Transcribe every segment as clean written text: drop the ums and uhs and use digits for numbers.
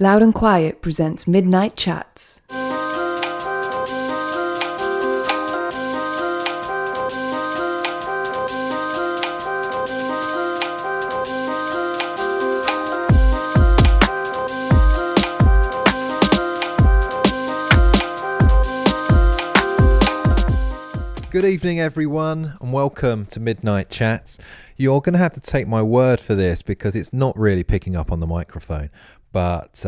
Loud and Quiet presents Midnight Chats. Good evening, everyone, and welcome to Midnight Chats. You're going to have to take my word for this because it's not really picking up on the microphone, but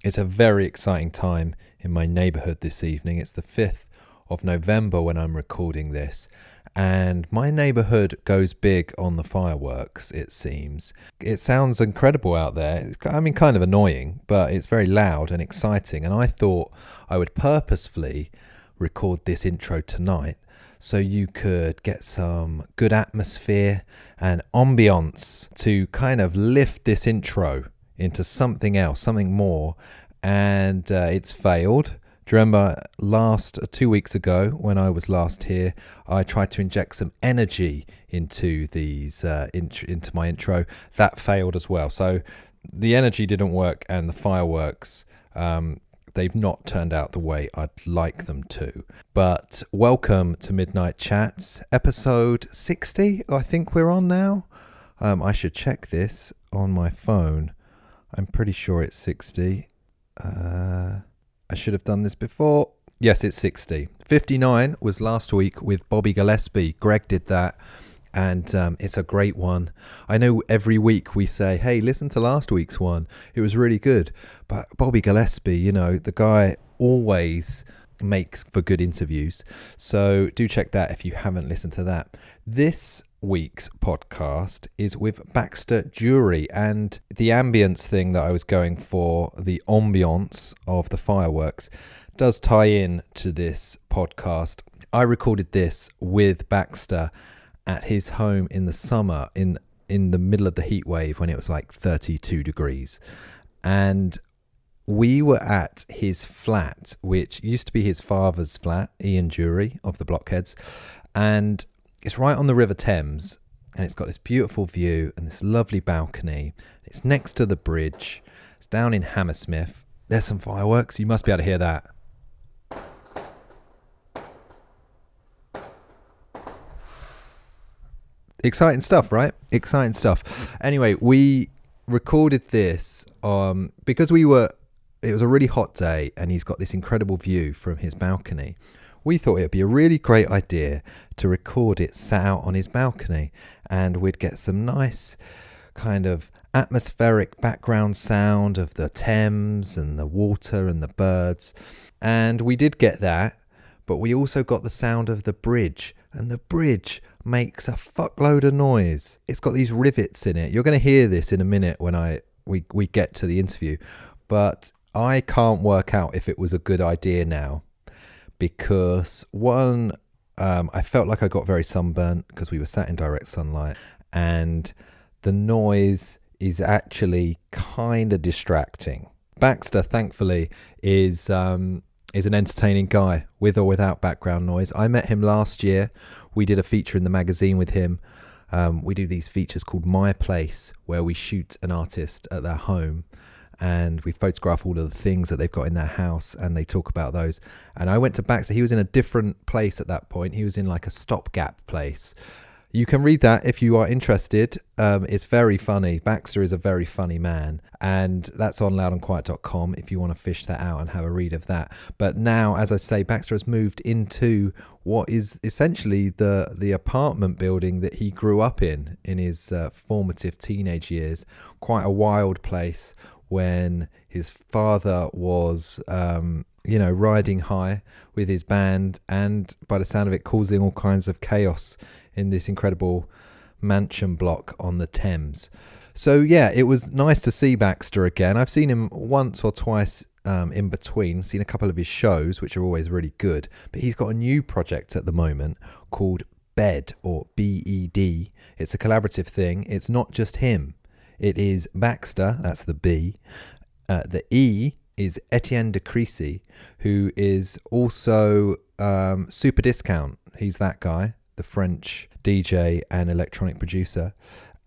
it's a very exciting time in my neighbourhood this evening. It's the 5th of November when I'm recording this, and my neighbourhood goes big on the fireworks, it seems. It sounds incredible out there. I mean, kind of annoying, but it's very loud and exciting, and I thought I would purposefully record this intro tonight so you could get some good atmosphere and ambience to kind of lift this intro into something else, something more. And it's failed. Do you remember 2 weeks ago when I was last here, I tried to inject some energy into these into my intro. That failed as well. So the energy didn't work, and the fireworks, they've not turned out the way I'd like them to. But welcome to Midnight Chats, episode 60, I think we're on now. I should check this on my phone. I'm pretty sure it's 60. I should have done this before. Yes, it's 60. 59 was last week with Bobby Gillespie. Greg did that. And it's a great one. I know every week we say, hey, listen to last week's one. It was really good. But Bobby Gillespie, you know, the guy always makes for good interviews. So do check that if you haven't listened to that. This week's podcast is with Baxter Dury. And the ambience thing that I was going for, the ambience of the fireworks, does tie in to this podcast. I recorded this with Baxter at his home in the summer, in the middle of the heat wave when it was like 32 degrees. And we were at his flat, which used to be his father's flat, Ian Dury of the Blockheads. And it's right on the River Thames. And it's got this beautiful view and this lovely balcony. It's next to the bridge. It's down in Hammersmith. There's some fireworks. You must be able to hear that. Exciting stuff, right? Exciting stuff. Anyway, we recorded this because it was a really hot day and he's got this incredible view from his balcony. We thought it'd be a really great idea to record it sat out on his balcony, and we'd get some nice kind of atmospheric background sound of the Thames and the water and the birds. And we did get that, but we also got the sound of the bridge, and the bridge makes a fuckload of noise. It's got these rivets in it. You're going to hear this in a minute when we get to the interview, but I can't work out if it was a good idea now, because one, I felt like I got very sunburnt because we were sat in direct sunlight, and the noise is actually kind of distracting. Baxter, thankfully, is an entertaining guy with or without background noise. I met him last year. We did a feature in the magazine with him. We do these features called My Place, where we shoot an artist at their home and we photograph all of the things that they've got in their house and they talk about those. And I went to Baxter. He was in a different place at that point. He was in like a stopgap place. You can read that if you are interested. It's very funny. Baxter is a very funny man. And that's on loudandquiet.com if you want to fish that out and have a read of that. But now, as I say, Baxter has moved into what is essentially the apartment building that he grew up in his formative teenage years. Quite a wild place when his father was riding high with his band, and by the sound of it causing all kinds of chaos in this incredible mansion block on the Thames. So yeah, it was nice to see Baxter again. I've seen him once or twice in between, seen a couple of his shows, which are always really good, but he's got a new project at the moment called BED, or BED. It's a collaborative thing. It's not just him. It is Baxter, that's the B. The E is Etienne de Crécy, who is also Super Discount. He's that guy, the French DJ and electronic producer.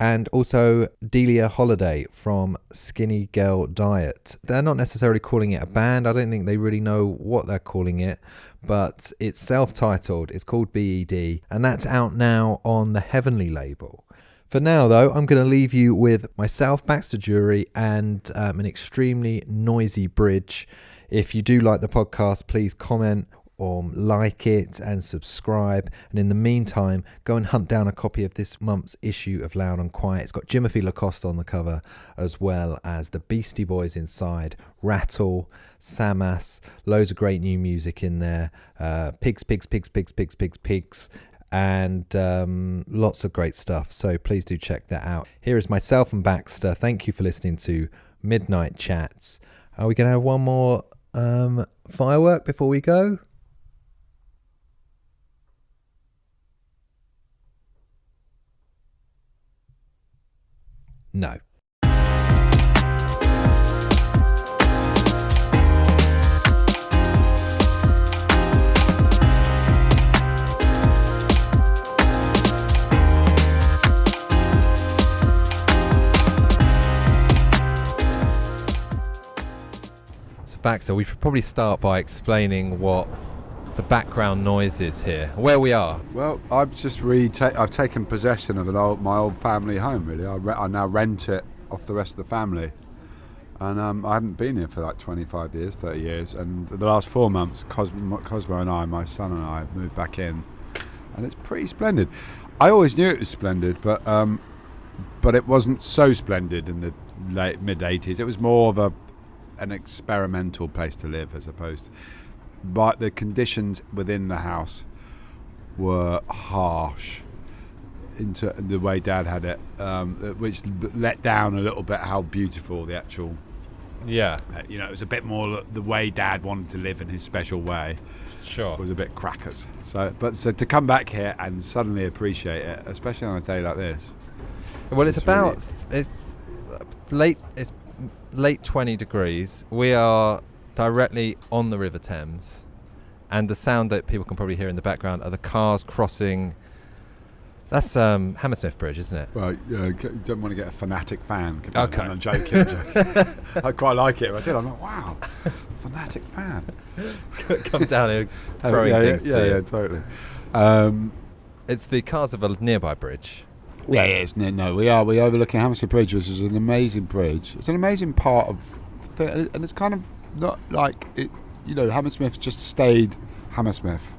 and also Delia Holiday from Skinny Girl Diet. They're not necessarily calling it a band. I don't think they really know what they're calling it, but it's self-titled. It's called BED, and that's out now on the Heavenly label. For now, though, I'm going to leave you with myself, Baxter Dury, and an extremely noisy bridge. If you do like the podcast, please comment or like it and subscribe. And in the meantime, go and hunt down a copy of this month's issue of Loud and Quiet. It's got Jimothy Lacoste on the cover, as well as the Beastie Boys inside, Rattle, Samas, loads of great new music in there, Pigs, and lots of great stuff. So please do check that out. Here is myself and Baxter. Thank you for listening to Midnight Chats. Are we going to have one more firework before we go? No. Baxter, we should probably start by explaining what the background noise is here, where we are. Well, I've just I've taken possession of my old family home. Really, I now rent it off the rest of the family, and I haven't been here for like 25 years, 30 years. And the last 4 months, Cosmo and I, my son and I, moved back in, and it's pretty splendid. I always knew it was splendid, but it wasn't so splendid in the mid 80s. It was more of an experimental place to live, as opposed, but the conditions within the house were harsh into the way Dad had it, which let down a little bit how beautiful the actual, it was a bit more the way Dad wanted to live in his special way. Sure, was a bit crackers. So to come back here and suddenly appreciate it, especially on a day like this. Well, it's late 20 degrees. We are directly on the River Thames, and the sound that people can probably hear in the background are the cars crossing. That's Hammersmith Bridge, isn't it? Well, you don't want to get a fanatic fan. Okay. I'm joking. I quite like it. I did. I'm like, wow, fanatic fan. Come down here throwing things. Yeah, totally. It's the cars of a nearby bridge. Yeah, it's we're overlooking Hammersmith Bridge, which is an amazing bridge. It's an amazing part of and it's kind of not like it's, Hammersmith just stayed Hammersmith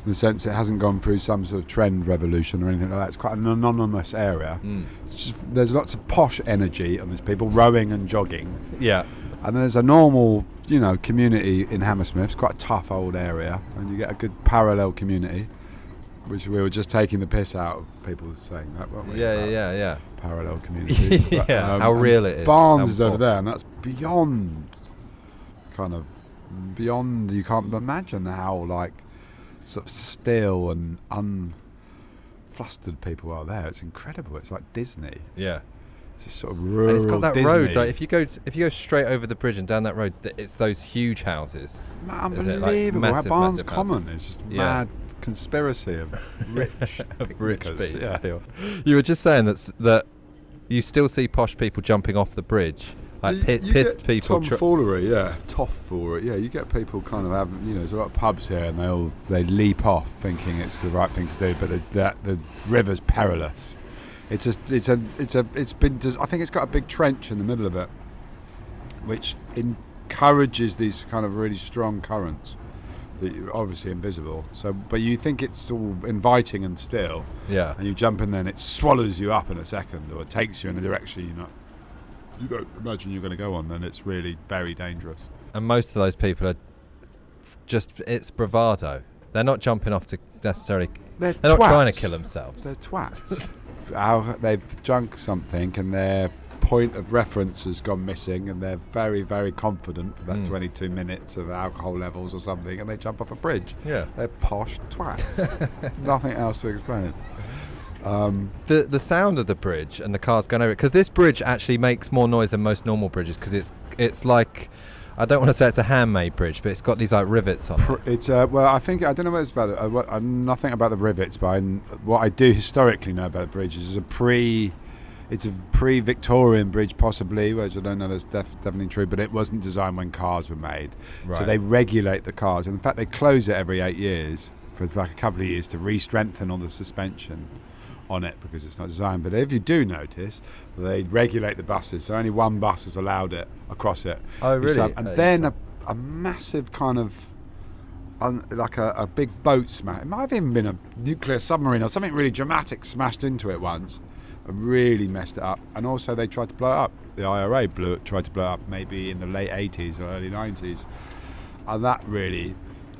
in the sense it hasn't gone through some sort of trend revolution or anything like that. It's quite an anonymous area. It's just, there's lots of posh energy, and there's people rowing and jogging. Yeah. And there's a normal, community in Hammersmith. It's quite a tough old area, and you get a good parallel community, which we were just taking the piss out of people saying that, weren't we? Yeah. Parallel communities. But, how real it is. Barnes is over there, and that's beyond, you can't imagine how, sort of still and unflustered people are there. It's incredible. It's like Disney. Yeah. It's just sort of rural and it's got that Disney. road. Like if you go straight over the bridge and down that road, it's those huge houses. Unbelievable. Massive, Barnes massive Common houses. is just mad conspiracy of rich people. Yeah. You were just saying that you still see posh people jumping off the bridge, like pissed people. Tomfoolery, toffoolery. Yeah, you get people kind of having, there's a lot of pubs here, and they leap off thinking it's the right thing to do, but the river's perilous. I think it's got a big trench in the middle of it, which encourages these kind of really strong currents that are obviously invisible. So, but you think it's all inviting and still. Yeah. And you jump in there, and it swallows you up in a second, or it takes you in a direction you don't imagine you're going to go on, and it's really very dangerous. And most of those people are it's bravado. They're not jumping off to necessarily. They're not trying to kill themselves. They're twats. They've drunk something, and their point of reference has gone missing, and they're very, very confident for that 22 minutes of alcohol levels or something, and they jump off a bridge. Yeah. They're posh twats. Nothing else to explain. The sound of the bridge and the cars going over it, because this bridge actually makes more noise than most normal bridges, because it's like, I don't want to say it's a handmade bridge, but it's got these like rivets on it. It's I don't know what it's about. Nothing about the rivets, but what I do historically know about the bridge is a It's a pre-Victorian bridge, possibly, which I don't know that's definitely true, but it wasn't designed when cars were made. Right. So they regulate the cars. And in fact, they close it every 8 years for like a couple of years to re-strengthen all the suspension on it because it's not designed. But if you do notice, they regulate the buses, so only one bus is allowed it across it. Oh, really? And then a massive kind of like a big boat smash. It might have even been a nuclear submarine or something really dramatic smashed into it once and really messed it up. And also they tried to blow it up. The IRA tried to blow it up maybe in the late 80s or early 90s, and that really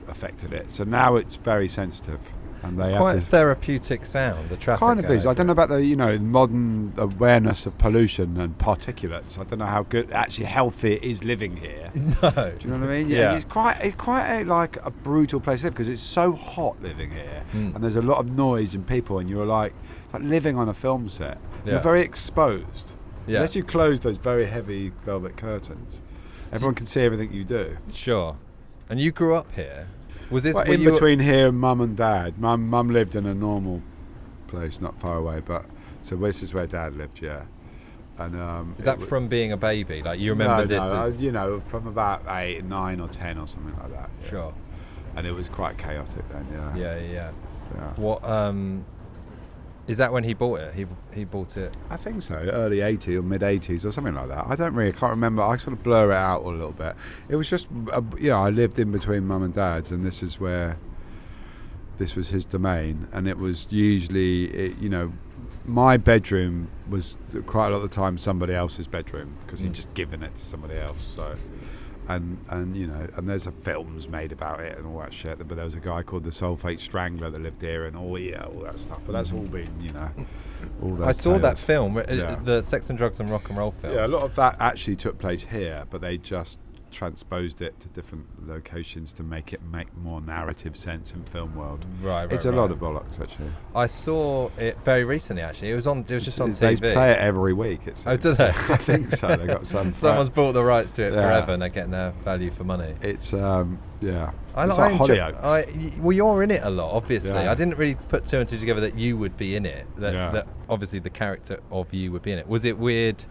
affected it. So now it's very sensitive. And it's they quite have a therapeutic sound, the traffic. kind of is. I don't know about the modern awareness of pollution and particulates. I don't know how good, actually healthy it is living here. No. Do you know what I mean? Yeah. It's quite like a brutal place to live because it's so hot living here, and there's a lot of noise and people, and you're like living on a film set. Yeah. You're very exposed. Yeah. Unless you close those very heavy velvet curtains, everyone can see everything you do. Sure. And you grew up here? Was this Well, when in you between here and mum and dad? Mum lived in a normal place, not far away, but so this is where dad lived, yeah. And is that from being a baby? Like you remember this as from about 8, 9 or 10 or something like that. Yeah. Sure. And it was quite chaotic then, yeah. Yeah. Yeah. What is that when he bought it? He bought it. I think so, early 80s or mid 80s or something like that. I can't remember. I sort of blur it out a little bit. It was just, I lived in between mum and dad's, and this was his domain, and it was usually, my bedroom was quite a lot of the time somebody else's bedroom because he'd just given it to somebody else. So, and there's films made about it and all that shit. But there was a guy called the Sulphate Strangler that lived here and all that stuff. But that's all been, all those I saw that tales. film, Yeah. the Sex and Drugs and Rock and Roll film. Yeah, a lot of that actually took place here, but they just transposed it to different locations to make more narrative sense in film world. Right. It's a lot of bollocks, actually. I saw it very recently. Actually, it was just on They TV. play it every week. It Oh, seems. do they? I think so. They got some. Someone's bought the rights to it Yeah. forever, and they're getting their value for money. It's yeah. I It's like like Hollyoaks. well, you're in it a lot, obviously. Yeah. I didn't really put two and two together that you would be in it. Yeah. That obviously the character of you would be in it. Was it weird?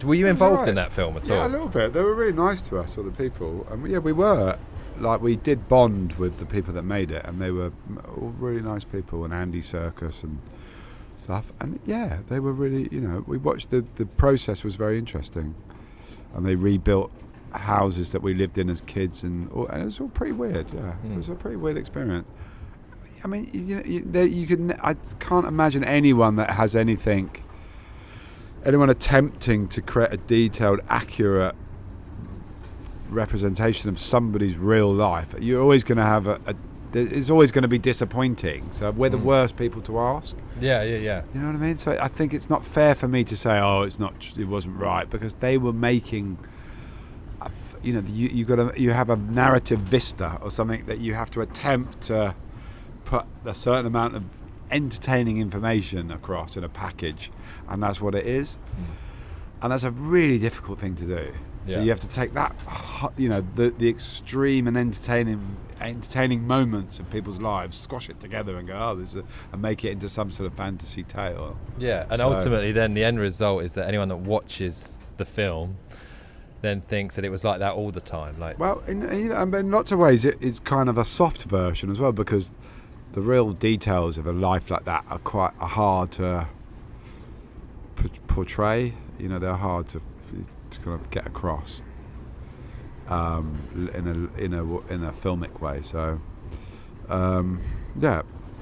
Were you involved in that film at all? Yeah, a little bit. They were really nice to us, all the people. And we were. Like, we did bond with the people that made it, and they were all really nice people, and Andy Serkis and stuff. And yeah, they were really, we watched the process was very interesting. And they rebuilt houses that we lived in as kids, and it was all pretty weird, yeah. It was a pretty weird experience. I mean, I can't imagine anyone attempting to create a detailed, accurate representation of somebody's real life. You're always going to have it's always going to be disappointing. So we're the worst people to ask. Yeah. You know what I mean? So I think it's not fair for me to say, it wasn't right, because they were making, you have a narrative vista or something that you have to attempt to put a certain amount of entertaining information across in a package, and that's what it is. And that's a really difficult thing to do. So you have to take that, the extreme and entertaining moments of people's lives, squash it together and go, and make it into some sort of fantasy tale. Yeah, and ultimately then the end result is that anyone that watches the film then thinks that it was like that all the time. Well, in lots of ways it's kind of a soft version as well, because the real details of a life like that are quite hard to portray. They're hard to kind of get across in a filmic way. So yeah,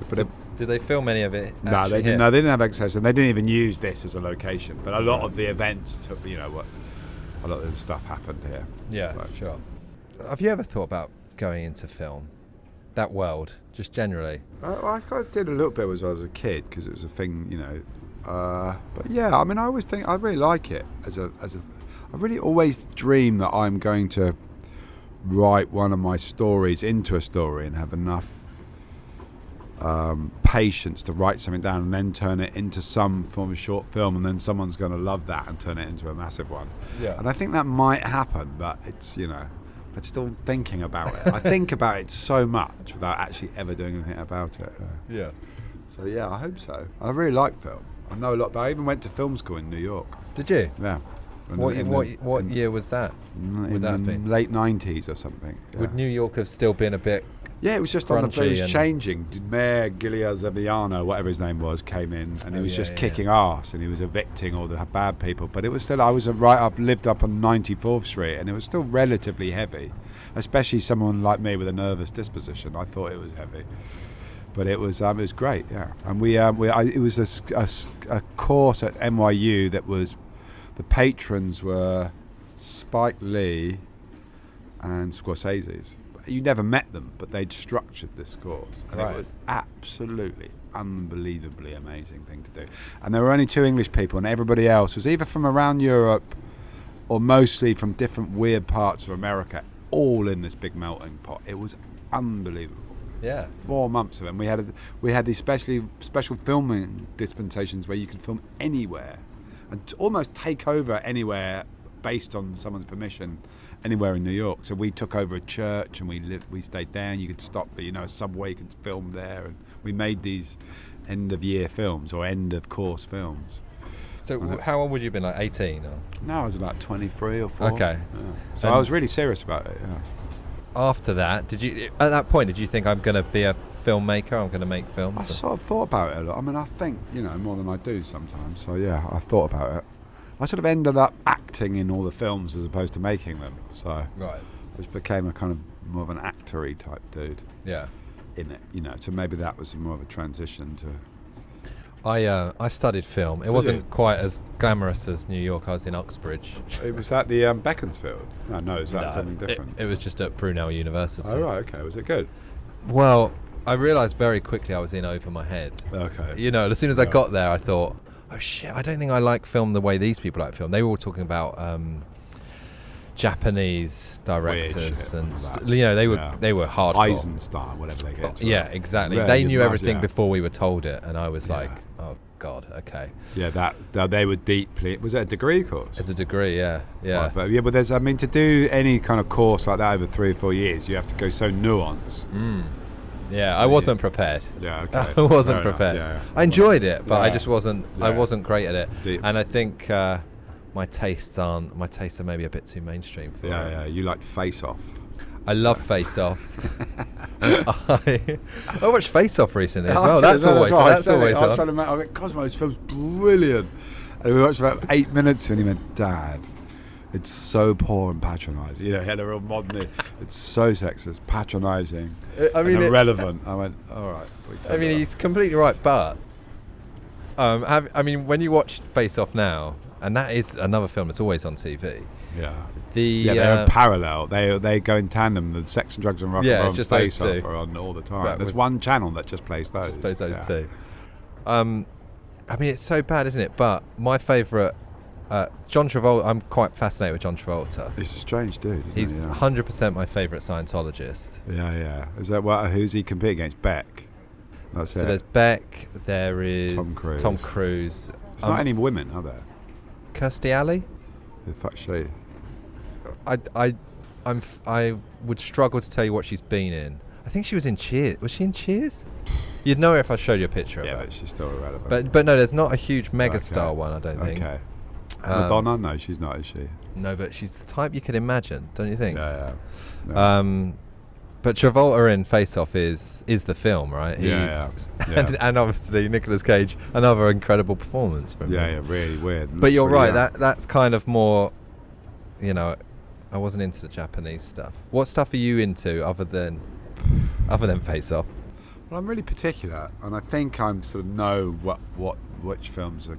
but did they film any of it? No, they didn't. No, they didn't have access, and they didn't even use this as a location. But a lot of the events took, a lot of the stuff happened here. Yeah, so. Sure. Have you ever thought about going into film? That world, just generally? I kind of did a little bit as I was a kid, because it was a thing, but yeah, I mean, I always think I really like it I really always dream that I'm going to write one of my stories into a story and have enough patience to write something down and then turn it into some form of short film, and then someone's going to love that and turn it into a massive one. Yeah. And I think that might happen, but it's, I'm still thinking about it. I think about it so much without actually ever doing anything about it. Yeah. So yeah, I hope so. I really like film. I know a lot, but I even went to film school in New York. Did you? Yeah. What year was that? Would that have been late 90s or something? Yeah. Would New York have still been a bit? Yeah, it was just on the. It Crunchy was and- changing. Mayor Giuliano, whatever his name was, came in and he was just kicking ass and he was evicting all the bad people. But it was still. I was lived up on 94th Street, and it was still relatively heavy, especially someone like me with a nervous disposition. I thought it was heavy, but it was great. Yeah, and it was a course at NYU that was. The patrons were Spike Lee and Scorsese's. You never met them, but they'd structured this course. And It was absolutely, unbelievably amazing thing to do. And there were only 2 English people, and everybody else was either from around Europe or mostly from different weird parts of America, all in this big melting pot. It was unbelievable. Yeah. 4 months of it. And we had these special filming dispensations where you could film anywhere. And to almost take over anywhere based on someone's permission, anywhere in New York. So we took over a church and we stayed there. And you could stop, a subway, you could film there, and we made these end of year films or end of course films. So how old would you have been? Like 18? Or? No, I was about 23 or 4. Okay. Yeah. So I was really serious about it. Yeah. After that, did you think I'm going to be a filmmaker? I'm going to make films? I sort of thought about it a lot. I mean, I think, more than I do sometimes. So, yeah, I thought about it. I sort of ended up acting in all the films as opposed to making them. So, right. I just became a kind of more of an actor-y type dude. Yeah. In it, so maybe that was more of a transition to... I studied film. It wasn't quite as glamorous as New York. I was in Uxbridge. It was at the Beaconsfield? No, is that something different? It was just at Brunel University. Oh, right, okay. Was it good? Well, I realised very quickly I was in over my head. Okay. As soon as I got there, I thought, oh shit, I don't think I like film the way these people like film. They were all talking about Japanese directors and they were hardcore. Eisenstein, whatever they get. Yeah, exactly. They knew everything before we were told it, and I was like, oh god, okay. Yeah, that they were deeply. Was it a degree course? It's a degree, yeah. Right, but there's. I mean, to do any kind of course like that over 3 or 4 years, you have to go so nuanced. Yeah, I wasn't prepared. Yeah, okay. I wasn't prepared. Yeah. I enjoyed it, but I just wasn't. Yeah. I wasn't great at it, Deep. and I think my tastes are maybe a bit too mainstream for Yeah, it. yeah. You like Face Off. I love Face Off. I watched Face Off recently as well. That's always I was on. trying to remember. I went, Cosmo's film's brilliant, and we watched about 8 minutes, and he went, Dad, it's so poor and patronising. He had a real modern. It's so sexist, patronising, and irrelevant. I went, all right. He's completely right, but when you watch Face Off now, and that is another film that's always on TV. Yeah. They're parallel. They go in tandem. The Sex and Drugs and Rock and Roll and just Face those Off two. are on all the time. There's one channel that just plays those. Two. It's so bad, isn't it? But my favourite, John Travolta. I'm quite fascinated with John Travolta. He's a strange dude, isn't He's he? 100% my favourite Scientologist. Yeah. Is that who's he competing against? Beck. That's it. So there's Beck. There is Tom Cruise. There's not any women, are there? Kirstie Alley. The fuck she? I would struggle to tell you what she's been in. I think she was in Cheers. Was she in Cheers? You'd know her if I showed you a picture of her. Yeah, but she's still irrelevant. But no, there's not a huge megastar one, I don't think. Okay. Madonna? No, she's not, is she? No, but she's the type you could imagine, don't you think? Yeah. But Travolta in Face Off is the film, right? Yeah. And obviously Nicolas Cage, another incredible performance from him. Yeah, really weird. But you're right, that's kind of more, I wasn't into the Japanese stuff. What stuff are you into other than Face Off? Well, I'm really particular, and I think I sort of know which films are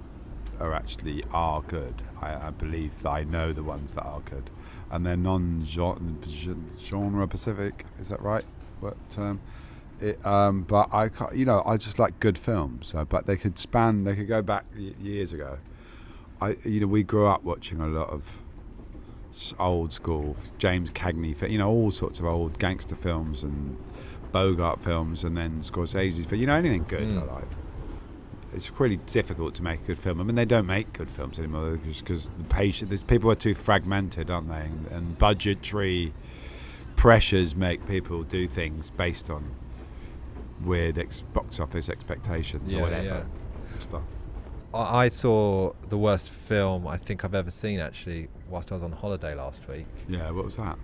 good. I believe that I know the ones that are good, and they're non-genre specific. Is that right? What term? But I can't, I just like good films. But they could go back years ago. We grew up watching a lot of old school James Cagney, all sorts of old gangster films and Bogart films, and then Scorsese's for anything good I like. It's really difficult to make a good film. I mean, they don't make good films anymore because people are too fragmented, aren't they? And budgetary pressures make people do things based on weird box office expectations or whatever stuff. I saw the worst film I think I've ever seen, actually, whilst I was on holiday last week. Yeah, what was that?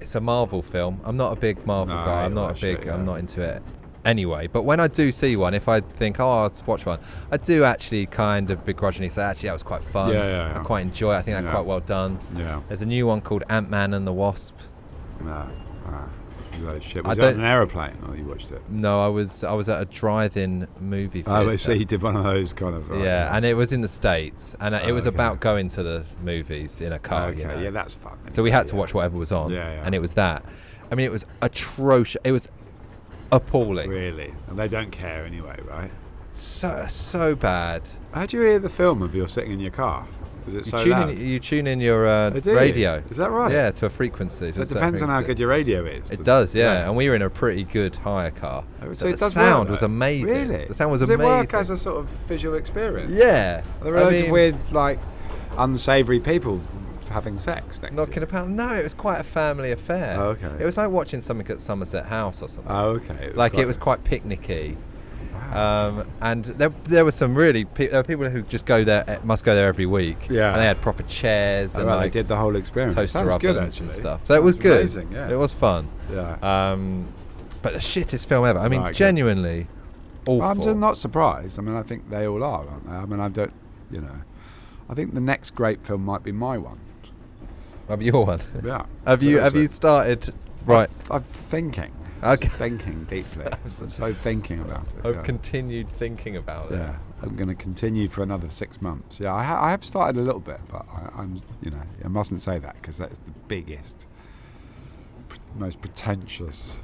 It's a Marvel film. I'm not a big Marvel guy. I'm not I'm not into it anyway. But when I do see one, if I think, let's watch one, I do actually kind of begrudgingly say, actually, that was quite fun. I quite enjoy it. I think that's quite well done. Yeah. There's a new one called Ant-Man and the Wasp. No. Shit. Was it on an aeroplane, or you watched it? No, I was at a drive-in movie theatre. Oh, so you did one of those kind of... and it was in the States, and it was about going to the movies in a car. Okay, yeah, that's fun. Anyway, so we had to watch whatever was on, and it was that. I mean, it was atrocious. It was appalling. Really? And they don't care anyway, right? So bad. How do you hear the film if you're sitting in your car? Is it so loud? You tune in your radio. Is that right? Yeah, to a frequency. So it depends on how good your radio is. It does, yeah. And we were in a pretty good hire car. So the sound was amazing. Really? The sound was amazing. Does it work as a sort of visual experience? Yeah. Are there loads of weird, like, unsavoury people having sex next knocking about? No, it was quite a family affair. Oh, okay. It was like watching something at Somerset House or something. Oh, okay. It was quite picnicky. And there were some really there were people who just must go there every week. Yeah, and they had proper chairs and they did the whole experience. Toaster ovens and stuff. So it was good. Amazing, yeah. It was fun. Yeah. But the shittest film ever. I mean, genuinely awful. I'm just not surprised. I mean, I think they all are, aren't they? I mean, I think the next great film might be my one. Your one. Yeah. Have you started? Right. I'm thinking. Okay. Thinking deeply. I'm so thinking about it. I've continued thinking about it. Yeah, I'm going to continue for another 6 months. Yeah, I have started a little bit, but I'm I mustn't say that because that's the biggest, most pretentious.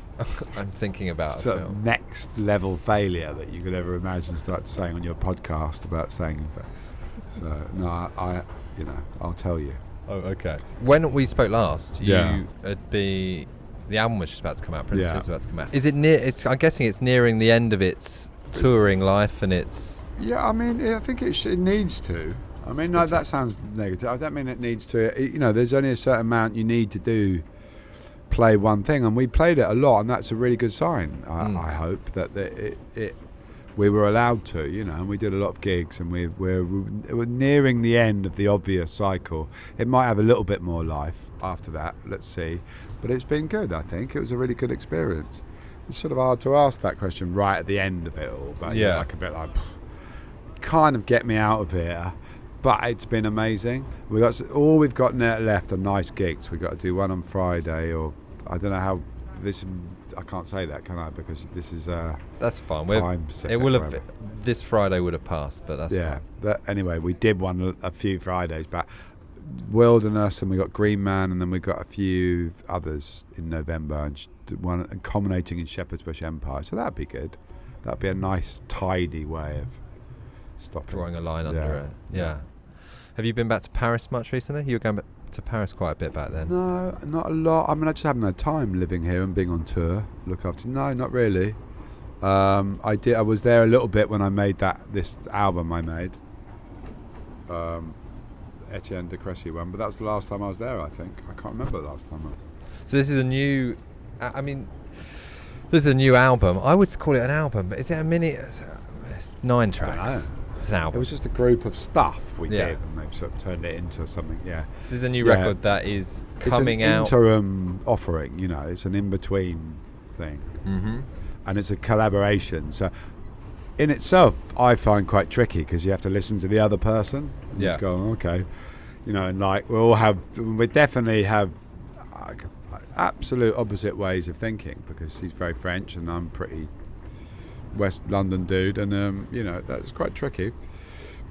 I'm thinking about sort of next level failure that you could ever imagine start saying on your podcast about saying. So no, I'll tell you. Oh, okay. When we spoke last, the album was just about to come out. Prince was about to come out. Is it near? I'm guessing it's nearing the end of its touring life, and it's. Yeah, I mean, I think it needs to. I mean, no, that sounds negative. I don't mean it needs to. There's only a certain amount you need to do. Play one thing, and we played it a lot, and that's a really good sign. I hope that we were allowed to, and we did a lot of gigs, and we're nearing the end of the obvious cycle. It might have a little bit more life after that. Let's see. But it's been good, I think. It was a really good experience. It's sort of hard to ask that question right at the end of it all, but like a bit like, kind of get me out of here. But it's been amazing. All we've got left are nice gigs. We've got to do one on Friday, or I don't know how this. I can't say that, can I? Because this is that's fine. Time it will have. This Friday would have passed, but that's fine. Anyway, we did one a few Fridays back. Wilderness, and we got Green Man, and then we got a few others in November, and one culminating in Shepherd's Bush Empire. So that'd be good. That'd be a nice, tidy way of stopping. Drawing a line under it. Yeah. Have you been back to Paris much recently? You were going back to Paris quite a bit back then. No, not a lot. I mean, I just haven't had time living here and being on tour. No, not really. I was there a little bit when I made this album I made. Etienne de Crécy one, but that was the last time I was there, I think. I can't remember the last time. So this is a new, this is a new album. I would call it an album, but is it a mini? It's 9 tracks. It's an album. It was just a group of stuff we did, and they've sort of turned it into something, This is a new record that is coming out. It's an interim offering, it's an in-between thing. Mm-hmm. And it's a collaboration, so in itself, I find quite tricky because you have to listen to the other person. And go, okay, and like we definitely have absolute opposite ways of thinking because he's very French and I'm pretty West London dude, and that's quite tricky.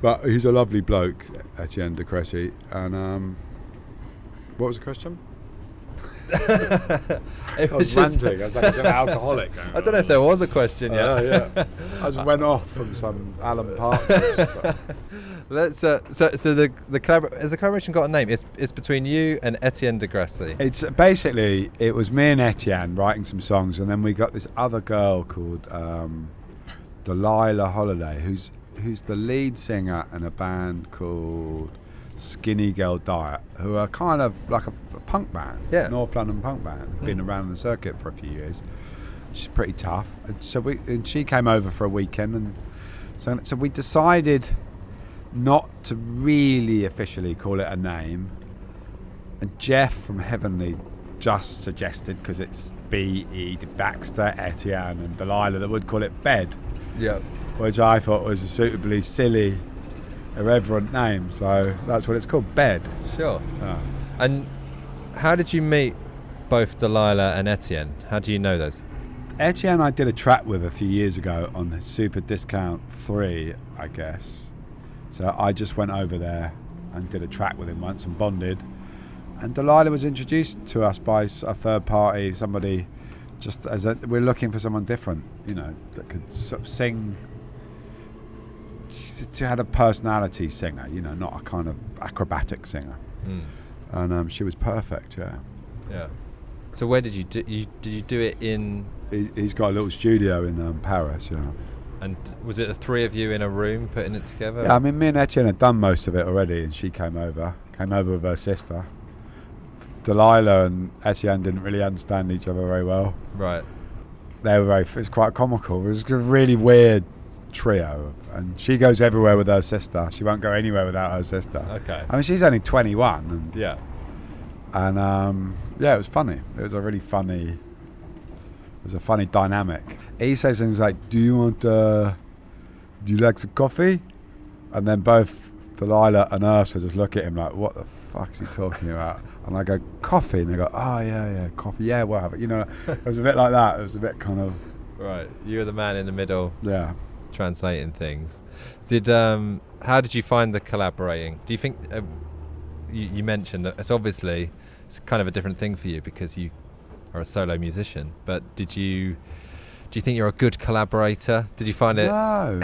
But he's a lovely bloke, Etienne de Crécy. And what was the question? I was ranting. I was like an alcoholic. I don't know if there was a question yet. I just went off from some Alan Park. So the collaboration got a name. It's between you and Etienne de Crécy. It's basically it was me and Etienne writing some songs, and then we got this other girl called Delilah Holiday, who's the lead singer in a band called Skinny Girl Diet, who are kind of like a punk band, North London punk band, been around the circuit for a few years. She's pretty tough, and so she came over for a weekend, and so we decided not to really officially call it a name. And Jeff from Heavenly just suggested, because it's B.E. Baxter, Etienne and Delilah, that would call it Bed. Yeah. Which I thought was a suitably silly, irreverent name. So that's what it's called, Bed. Sure. Yeah. And how did you meet both Delilah and Etienne? How do you know those? Etienne I did a track with a few years ago on Super Discount 3, I guess. So I just went over there and did a track with him once and bonded. And Delilah was introduced to us by a third party, somebody just as we're looking for someone different, you know, that could sort of sing. She had a personality singer, you know, not a kind of acrobatic singer. And she was perfect, yeah. Yeah. So where did you do did you do it in? He's got a little studio in Paris, yeah. And was it the three of you in a room putting it together? Yeah, I mean, me and Etienne had done most of it already, and she came over with her sister. Delilah and Etienne didn't really understand each other very well. Right. It was quite comical. It was a really weird trio, and she goes everywhere with her sister. She won't go anywhere without her sister. Okay. I mean, she's only 21. And, Yeah. And yeah, it was funny. It was a really funny. It was a funny dynamic. He says things like, "Do you like some coffee?" And then both Delilah and Ursula just look at him like, "What the fuck is he talking about?" And I go, "Coffee," and they go, "Oh yeah, coffee, yeah, we'll have it." You know, it was a bit like that. It was a bit kind of. Right. You were the man in the middle. Yeah. Translating things. How did you find the collaborating? Do you think you mentioned that it's kind of a different thing for you because you are a solo musician, but do you think you're a good collaborator? Did you find it? No.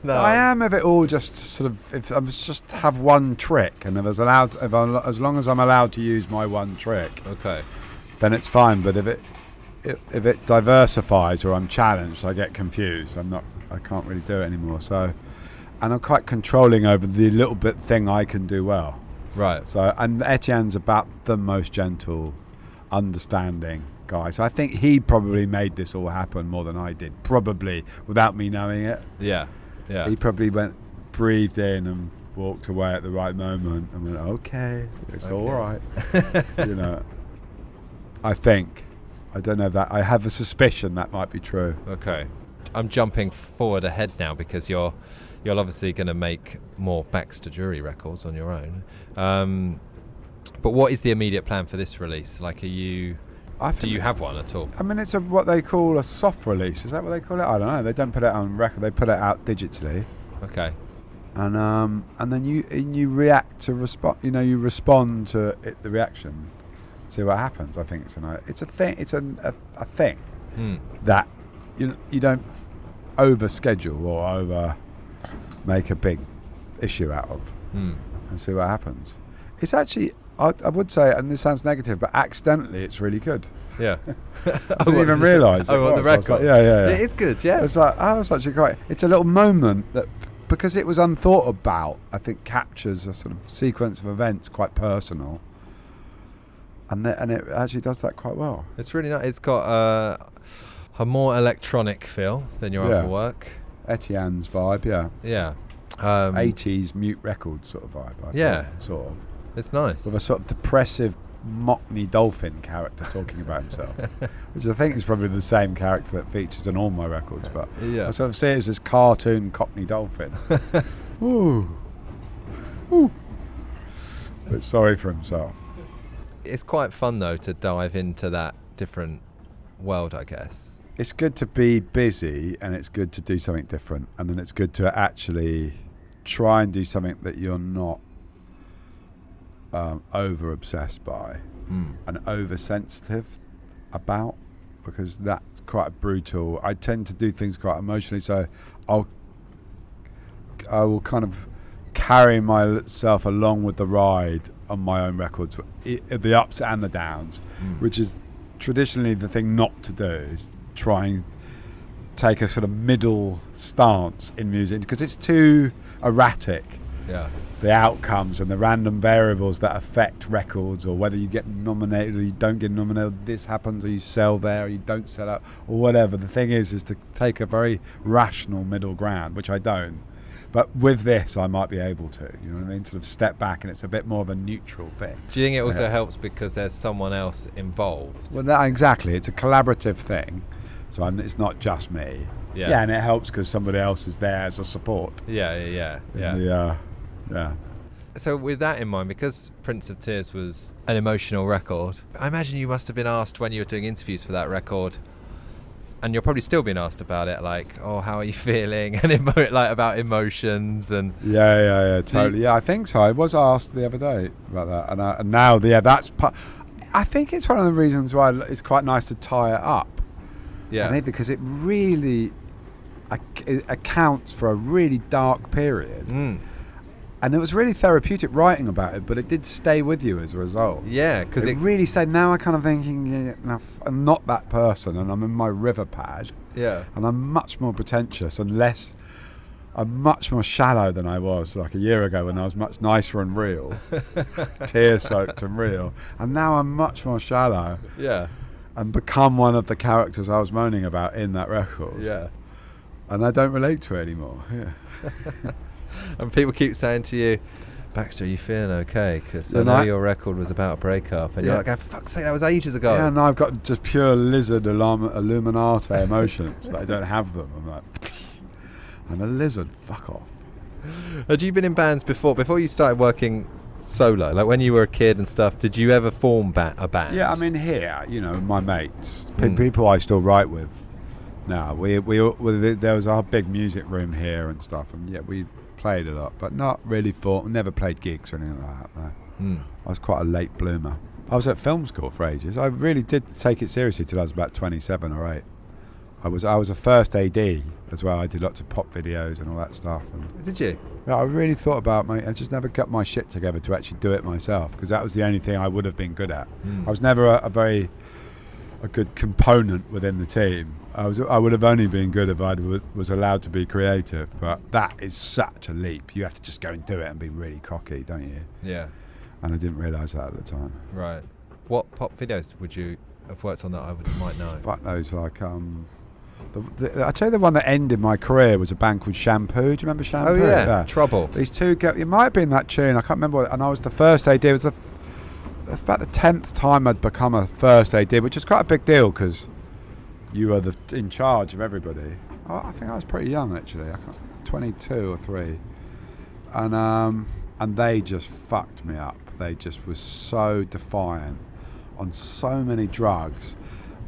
No. I am if it all just sort of, if I just have one trick, and as long as I'm allowed to use my one trick, Okay. then it's fine. But if it diversifies or I'm challenged, I get confused. I can't really do it anymore. So, and I'm quite controlling over the little bit thing I can do well. Right. So, and Etienne's about the most gentle, understanding guy. So I think he probably made this all happen more than I did, probably without me knowing it. Yeah. Yeah. He probably breathed in and walked away at the right moment and went, "Okay, it's all right." You know, I think. I don't know that. I have a suspicion that might be true. Okay. I'm jumping forward ahead now because you're obviously going to make more Baxter Dury records on your own. But what is the immediate plan for this release? Like, do you have one at all? I mean, it's what they call a soft release. Is that what they call it? I don't know. They don't put it on record. They put it out digitally. Okay. And then you react to respond. You know, you respond to the reaction. See what happens. I think it's a thing. It's a thing that you don't over schedule or over make a big issue out of, and see what happens. It's actually, I would say, and this sounds negative, but accidentally it's really good. Yeah. I didn't even realise. On the record. Like, yeah. It is good. Yeah. It's like, oh, it's actually great. It's a little moment that, because it was unthought about, I think captures a sort of sequence of events quite personal. And it actually does that quite well. It's really nice. It's got a more electronic feel than your other work. Etienne's vibe, yeah. Yeah. 80s mute record sort of vibe. I Yeah. think, sort of. It's nice. With a sort of depressive Mockney Dolphin character talking about himself, which I think is probably the same character that features in all my records. But Yeah. I sort of see it as this cartoon Cockney Dolphin. Ooh. But sorry for himself. It's quite fun though to dive into that different world, I guess. It's good to be busy, and it's good to do something different, and then it's good to actually try and do something that you're not over obsessed by and oversensitive about, because that's quite brutal. I tend to do things quite emotionally, so I will kind of carry myself along with the ride on my own records, the ups and the downs, which is traditionally the thing not to do, is try and take a sort of middle stance in music, because it's too erratic. Yeah. The outcomes and the random variables that affect records, or whether you get nominated or you don't get nominated, this happens, or you sell there or you don't sell out, or whatever. The thing is to take a very rational middle ground, which I don't, But with this, I might be able to. You know what I mean? Sort of step back, and it's a bit more of a neutral thing. Do you think it also helps because there's someone else involved? Well, exactly. It's a collaborative thing, so it's not just me. Yeah, and it helps because somebody else is there as a support. Yeah. Yeah. So with that in mind, because Prince of Tears was an emotional record, I imagine you must have been asked when you were doing interviews for that record, and you're probably still being asked about it, like, oh, how are you feeling, and about emotions and. Yeah, totally. I think so. I was asked the other day about that, and now, that's part. I think it's one of the reasons why it's quite nice to tie it up. Yeah. Because it really it accounts for a really dark period. And it was really therapeutic writing about it, but it did stay with you as a result. Yeah, because it really stayed. Now I'm kind of thinking, I'm not that person, and I'm in my river pad. Yeah. And I'm much more pretentious and I'm much more shallow than I was like a year ago when I was much nicer and real, tear-soaked and real. And now I'm much more shallow. Yeah. And become one of the characters I was moaning about in that record. Yeah. And I don't relate to it anymore. Yeah. And people keep saying to you, Baxter, are you feeling okay? Because I know your record was about a breakup. And you're like, oh, for fuck's sake, that was ages ago. Yeah, and I've got just pure lizard illuminati emotions that I don't have them. I'm like, I'm a lizard, fuck off. Had you been in bands before you started working solo? Like when you were a kid and stuff, did you ever form a band? Yeah, I mean here, my mates, people I still write with now. We there was our big music room here and stuff, and we played a lot, but not really never played gigs or anything like that. No. I was quite a late bloomer. I was at film school for ages. I really did take it seriously till I was about 27 or 8. I was a first AD as well. I did lots of pop videos and all that stuff. And did you? Yeah, I really thought about I just never got my shit together to actually do it myself, because that was the only thing I would have been good at. I was never a good component within the team. I would have only been good if I was allowed to be creative, but that is such a leap. You have to just go and do it and be really cocky, don't you? Yeah. And I didn't realise that at the time. Right. What pop videos would you have worked on that I might know? Fuck those, like I'll tell you the one that ended my career was a band called Shampoo. Do you remember Shampoo? Oh yeah. Trouble. These two it might have been that tune. I can't remember. And I was the first AD. It was about the 10th time I'd become a first AD, which is quite a big deal because you were in charge of everybody. I think I was pretty young actually. 22 or 3, and they just fucked me up. They just were so defiant on so many drugs,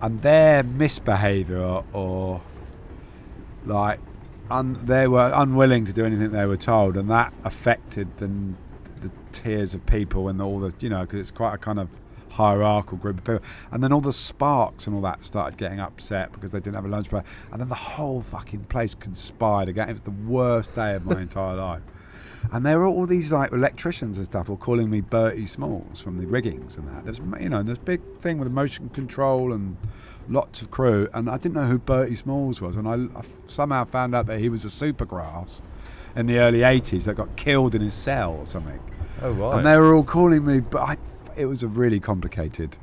and their misbehaviour or like they were unwilling to do anything they were told, and that affected the tears of people and all the because it's quite a kind of hierarchical group of people, and then all the sparks and all that started getting upset because they didn't have a lunch break, and then the whole fucking place conspired again. It was the worst day of my entire life. And there were all these like electricians and stuff were calling me Bertie Smalls from the riggings and that. There's this big thing with motion control and lots of crew, and I didn't know who Bertie Smalls was, and I somehow found out that he was a supergrass in the early 80s that got killed in his cell or something. Oh right. And they were all calling me, but it was a really complicated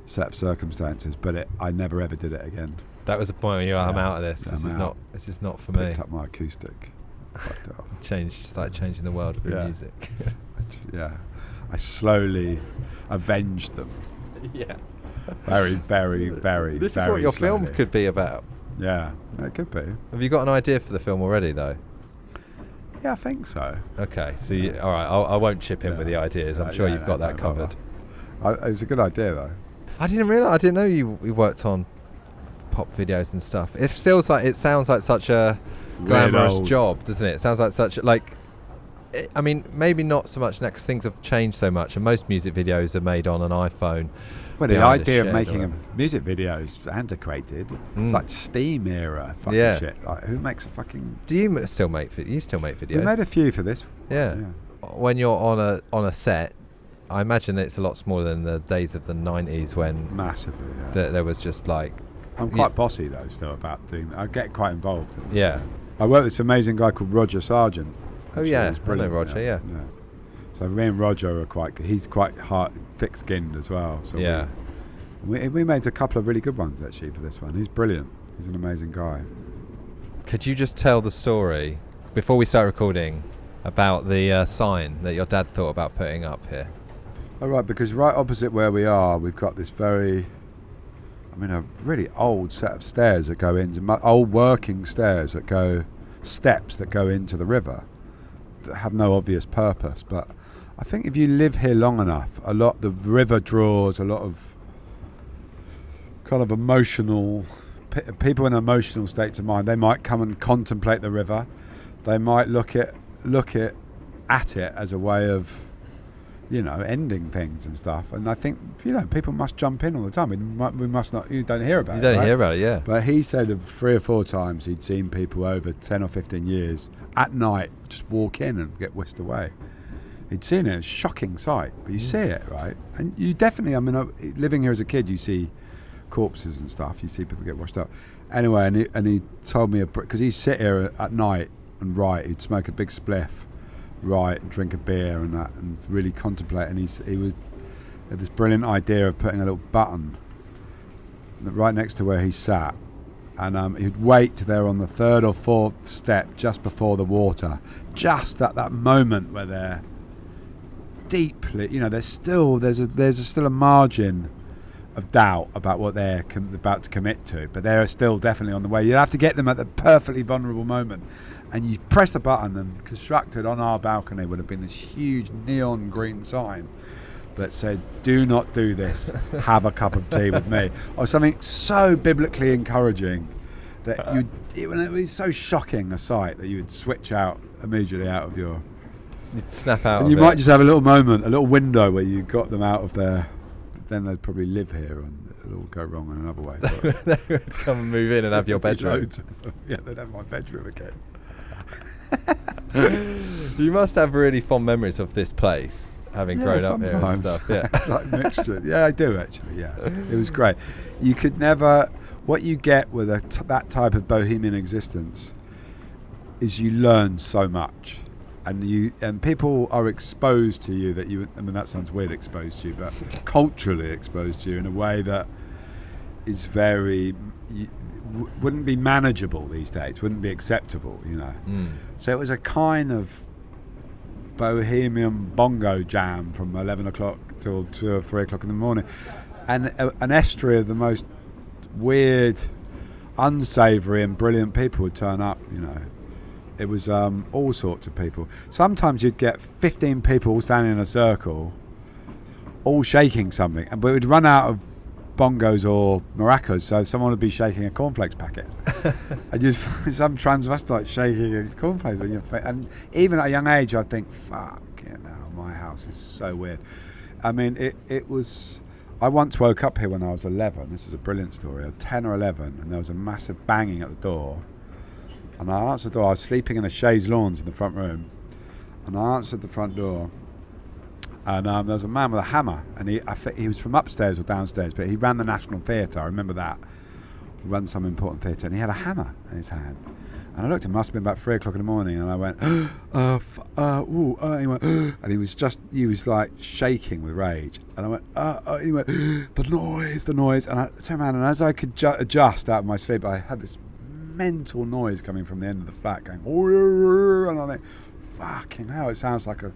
set of circumstances, but I never ever did it again. That was the point where you're like, I'm out of this. This is not for me. Picked up my acoustic. Started changing the world through music. Yeah. I slowly avenged them. Yeah. Very, very, very, This very is what your slowly. film could be about. Yeah, it could be. Have you got an idea for the film already, though? Yeah, I think so. Okay, so all right, I won't chip in with the ideas. I'm sure you've got that covered. It was a good idea, though. I didn't know you worked on pop videos and stuff. It sounds like such a glamorous job, doesn't it? It sounds like I mean, maybe not so much next. Things have changed so much, and most music videos are made on an iPhone. Well, the idea of making a music video is antiquated. It's like Steam era fucking shit. Like, who makes a fucking... Do you still make videos? We made a few for this. Yeah. When you're on a set, I imagine it's a lot smaller than the days of the 90s when... Massively, there was just like... I'm quite bossy, though, still, about doing that. I get quite involved. Yeah. I work with this amazing guy called Roger Sargent. Oh, yeah. I know Roger, yeah. So me and Roger are quite good. He's quite thick-skinned as well. So we made a couple of really good ones, actually, for this one. He's brilliant. He's an amazing guy. Could you just tell the story before we start recording about the sign that your dad thought about putting up here. All right, because right opposite where we are, we've got this a really old set of stairs that go into, old working stairs that go, steps that go into the river that have no obvious purpose. But I think if you live here long enough, the river draws a lot of kind of emotional, people in emotional states of mind. They might come and contemplate the river. They might look at it as a way of, ending things and stuff. And I think, people must jump in all the time. We must not, you don't hear about it. You don't hear about it, yeah. But he said 3 or 4 times he'd seen people over 10 or 15 years at night just walk in and get whisked away. He'd seen it. It's a shocking sight, but you see it, right? And you definitely, living here as a kid, you see corpses and stuff. You see people get washed up. Anyway, and he told me, because he'd sit here at night and write. He'd smoke a big spliff, write, and drink a beer and that, and really contemplate. And he had this brilliant idea of putting a little button right next to where he sat, and he'd wait till they're on the 3rd or 4th step, just before the water, just at that moment where they're deeply, there's still a margin of doubt about what they're about to commit to, but they're still definitely on the way. You have to get them at the perfectly vulnerable moment, and you press the button, and constructed on our balcony would have been this huge neon green sign that said, "Do not do this, have a cup of tea with me," or something so biblically encouraging that it would be so shocking a sight that you would switch out immediately out of your... You'd snap out and of you it. might just have a little moment, a little window where you got them out of there. Then they'd probably live here and it'll all go wrong in another way. They would come and move in and have your bedroom. Yeah, they'd have my bedroom again. You must have really fond memories of this place, having grown up here and stuff. Yeah, like mixture. Yeah, I do actually. Yeah, it was great. You could never. What you get with that type of bohemian existence is you learn so much. And people are exposed to you that sounds weird, exposed to you, but culturally exposed to you in a way that is wouldn't be manageable these days, wouldn't be acceptable, So it was a kind of bohemian bongo jam from 11 o'clock till 2 or 3 o'clock in the morning, and an estuary of the most weird, unsavoury and brilliant people would turn up, It was all sorts of people. Sometimes you'd get 15 people all standing in a circle, all shaking something, but we'd run out of bongos or maracas, so someone would be shaking a cornflakes packet. And you'd find some transvestite shaking a cornflakes in your face. And even at a young age, I'd think, fuck, my house is so weird. It was... I once woke up here when I was 11. This is a brilliant story. I was 10 or 11, and there was a massive banging at the door. And I answered the door. I was sleeping in a chaise lawns in the front room, and I answered the front door, and there was a man with a hammer, and he was from upstairs or downstairs, but he ran the National Theatre. I remember that. He ran some important theatre, and he had a hammer in his hand. And I looked, it must have been about 3 o'clock in the morning, and I went, he went, and he was like shaking with rage. And I went, he went, the noise. And I turned around, and as I could adjust out of my sleep, I had this mental noise coming from the end of the flat going, and I think, fucking hell, it sounds like a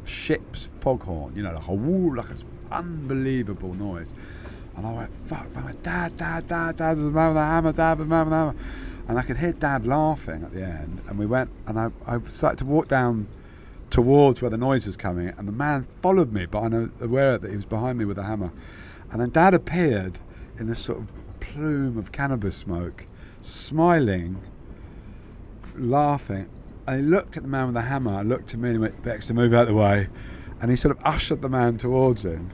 ship's foghorn, like a woo, like an unbelievable noise. And I went, fuck, I went, Dad, there's a man with a hammer, Dad, there's a man with a hammer. And I could hear Dad laughing at the end, and we went, and I started to walk down towards where the noise was coming, and the man followed me, but I was aware that he was behind me with a hammer. And then Dad appeared in this sort of plume of cannabis smoke, smiling, laughing. And he looked at the man with the hammer, looked at me, and he went, Baxter, move out of the way. And he sort of ushered the man towards him.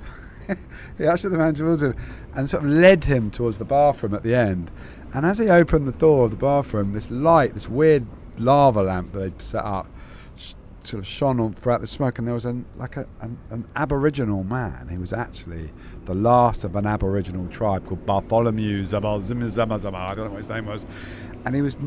He ushered the man towards him and sort of led him towards the bathroom at the end. And as he opened the door of the bathroom, this light, this weird lava lamp that they'd set up, sort of shone on throughout the smoke, and there was an Aboriginal man. He was actually the last of an Aboriginal tribe called Bartholomew Zama. I don't know what his name was. and he was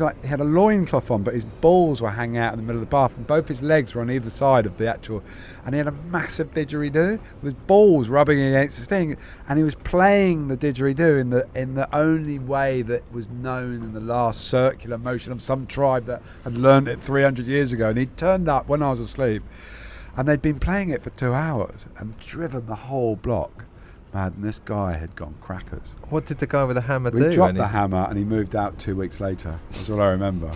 like, he had a loincloth on, but his balls were hanging out in the middle of the bath, and both his legs were on either side of the actual, and he had a massive didgeridoo with his balls rubbing against this thing, and he was playing the didgeridoo in the only way that was known in the last circular motion of some tribe that had learned it 300 years ago. And he turned up when I was asleep, and they'd been playing it for 2 hours and driven the whole block. Man, this guy had gone crackers. What did the guy with the hammer do? We dropped the hammer and he moved out 2 weeks later. That's all I remember.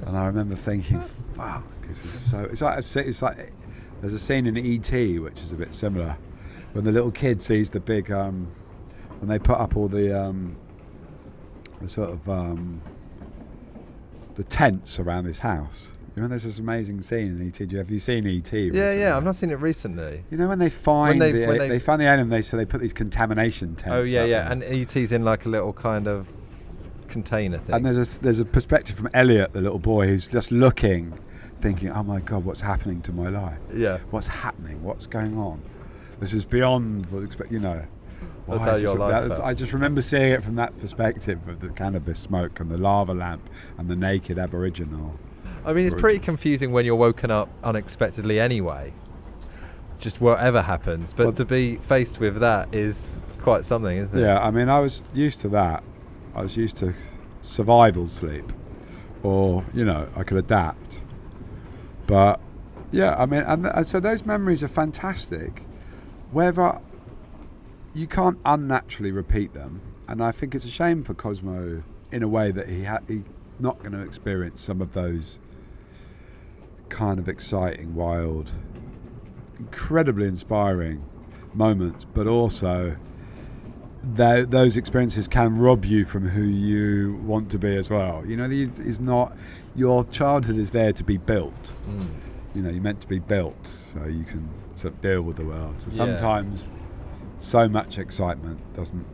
And I remember thinking, fuck, this is so... It's like there's a scene in E.T. which is a bit similar, when the little kid sees the big... when they put up all the sort of... the tents around his house. You know, there's this amazing scene in E.T. Have you seen E.T. recently? Yeah, I've not seen it recently. You know when they find they find the alien, so they put these contamination tents. Oh yeah, up yeah, there. and E.T.'s in like a little kind of container thing. And there's a perspective from Elliot, the little boy, who's just looking, thinking, "Oh my God, what's happening to my life? Yeah, what's happening? What's going on? This is beyond what expect. You know." That's how your life felt. I just remember seeing it from that perspective of the cannabis smoke and the lava lamp and the naked Aboriginal. I mean, it's pretty confusing when you're woken up unexpectedly anyway. Just whatever happens, but to be faced with that is quite something, isn't it? Yeah, I mean, I was used to that. I was used to survival sleep, or I could adapt. But yeah, I mean, and so those memories are fantastic. Whether you can't unnaturally repeat them, and I think it's a shame for Cosmo in a way that he's not going to experience some of those kind of exciting, wild, incredibly inspiring moments, but also those experiences can rob you from who you want to be as well. Your childhood is there to be built. You're meant to be built so you can sort of deal with the world. So sometimes so much excitement doesn't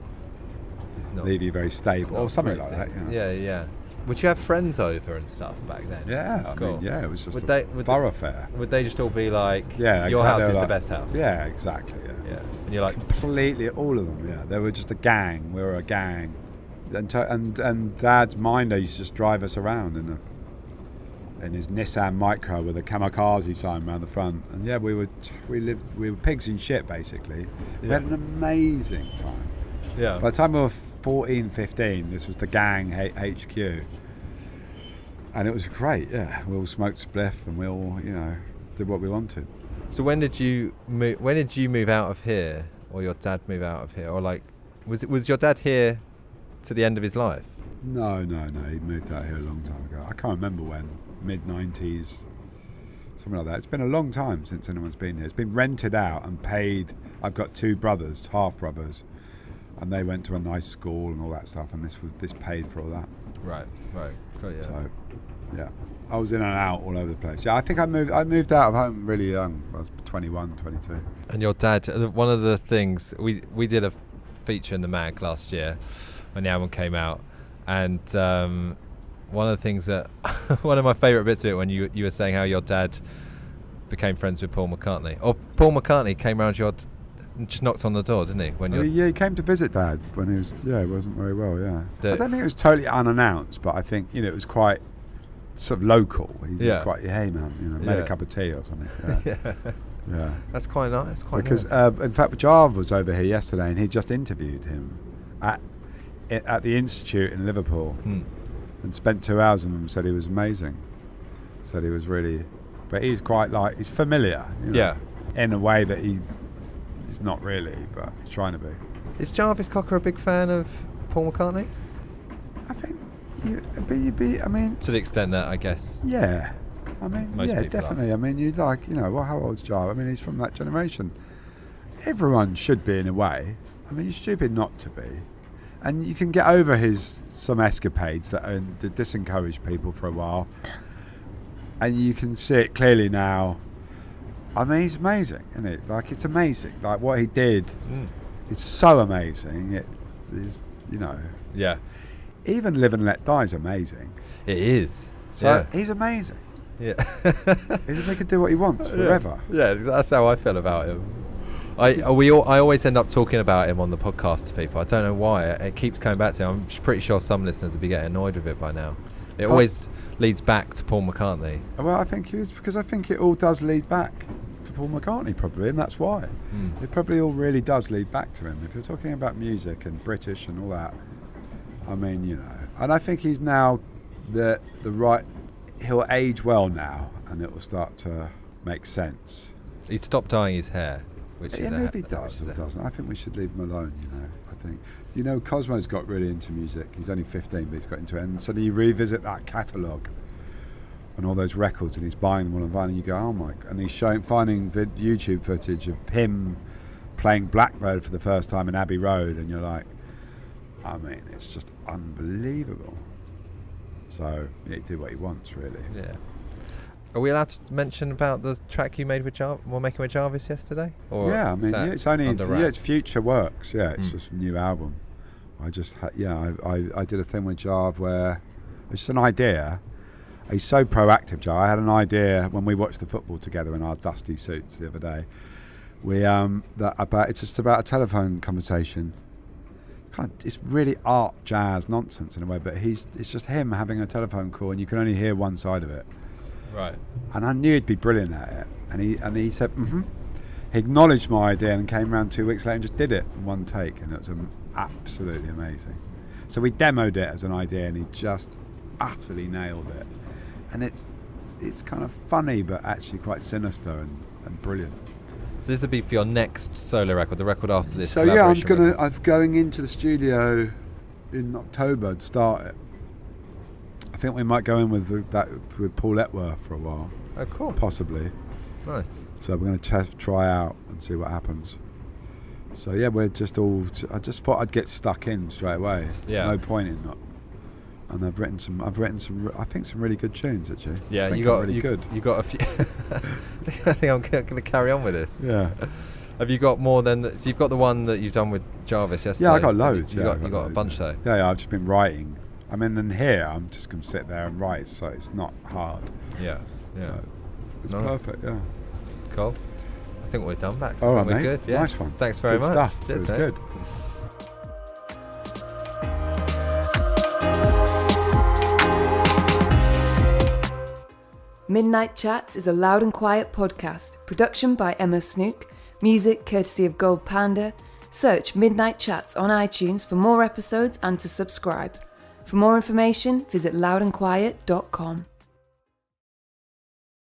leave you very stable, or something like that. Yeah. Would you have friends over and stuff back then? Yeah, it was just a thoroughfare. Would they just all be like, yeah, your house is like, the best house? Yeah, exactly, yeah. And you're like... Completely, all of them, yeah. They were just a gang. We were a gang. And Dad's Minder used to just drive us around in his Nissan Micra with a kamikaze sign around the front. And yeah, we were pigs in shit, basically. We had an amazing time. Yeah. By the time we were 14, 15, this was the gang HQ. And it was great, yeah. We all smoked spliff and we all, did what we wanted. So when did you move out of here, or your dad move out of here, or like, was your dad here to the end of his life? No. He moved out here a long time ago. I can't remember when, mid-90s, something like that. It's been a long time since anyone's been here. It's been rented out and paid. I've got 2 brothers, half brothers, and they went to a nice school and all that stuff, and this paid for all that. Right. Got you. So, yeah. I was in and out all over the place. Yeah, I think I moved out of home really young. I was 21, 22. And your dad, one of the things, we did a feature in the mag last year when the album came out, and one of the things that, one of my favourite bits of it, when you were saying how your dad became friends with Paul McCartney, or Paul McCartney came around just knocked on the door, didn't he? He came to visit Dad when he was, he wasn't very well, yeah. I don't think it was totally unannounced, but I think, it was quite sort of local. He was quite, hey man, made a cup of tea or something. Yeah. Yeah. That's quite nice. Because in fact, Jarve was over here yesterday, and he just interviewed him at the Institute in Liverpool, and spent 2 hours with him. And said he was amazing. Said he was really, but he's quite he's familiar. In a way that he's not really, but he's trying to be. Is Jarvis Cocker a big fan of Paul McCartney? I think you'd be. I mean, to the extent that I guess. Yeah. I mean, most definitely. I mean, you'd how old's Jarve? I mean, he's from that generation. Everyone should be in a way. I mean, you're stupid not to be. And you can get over some escapades that disencourage people for a while. And you can see it clearly now. I mean, he's amazing, isn't it? It's amazing. What he did is so amazing. It is, Yeah. Even Live and Let Die is amazing. It is. So he's amazing. Yeah. He can do what he wants forever. Yeah, that's how I feel about him. I always end up talking about him on the podcast to people. I don't know why. It keeps coming back to him. I'm pretty sure some listeners will be getting annoyed with it by now. It always leads back to Paul McCartney. Well, I think because I think it all does lead back to Paul McCartney probably, and that's why. It probably all really does lead back to him. If you're talking about music and British and all that, I mean, you know, and I think he's now the right. He'll age well now, and it will start to make sense. He stopped dyeing his hair, which is maybe he does or doesn't. I think we should leave him alone. You know, I think Cosmo's got really into music. He's only 15, but he's got into it, and suddenly you revisit that catalogue and all those records, and he's buying them all on vinyl, and you go, oh my! And he's finding YouTube footage of him playing Blackbird for the first time in Abbey Road, and you're like, I mean, it's just unbelievable. So he did what he wants, really. Yeah. Are we allowed to mention about the track you made with making with Jarvis yesterday? Or yeah, I mean, it's only it's future works. Yeah, it's just a new album. I just I did a thing with Jarv where it's just an idea. He's so proactive, Jarv. I had an idea when we watched the football together in our dusty suits the other day. It's just about a telephone conversation. It's really art jazz nonsense in a way, but it's just him having a telephone call, and you can only hear one side of it. Right. And I knew he'd be brilliant at it, and he said, He acknowledged my idea and came around 2 weeks later and just did it in one take, and it was absolutely amazing. So we demoed it as an idea, and he just utterly nailed it. And it's kind of funny, but actually quite sinister and brilliant. So this would be for your next solo record, the record after this. So yeah, I'm going into the studio in October to start it. I think we might go in with Paul Epworth for a while. Oh, cool. Possibly. Nice. So we're going to try out and see what happens. So yeah, I just thought I'd get stuck in straight away. Yeah. No point in not. And I've written some. I think some really good tunes actually. Yeah, you got really good. You got a few. I think I'm going to carry on with this. Yeah. Have you got more than that? So you've got the one that you've done with Jarvis yesterday. Yeah, I got loads. You got a bunch though. Yeah, I've just been writing. I mean, in here, I'm just going to sit there and write, so it's not hard. Yeah. So it's nice. perfect. Yeah. Cool. I think we're done, Bax. All right, we're mate. Good. Yeah. Nice one. Thanks very good much. Stuff. Cheers, it was mate. good. Midnight Chats is a loud and quiet podcast. Production by Emma Snook. Music courtesy of Gold Panda. Search Midnight Chats on iTunes for more episodes and to subscribe. For more information, visit loudandquiet.com.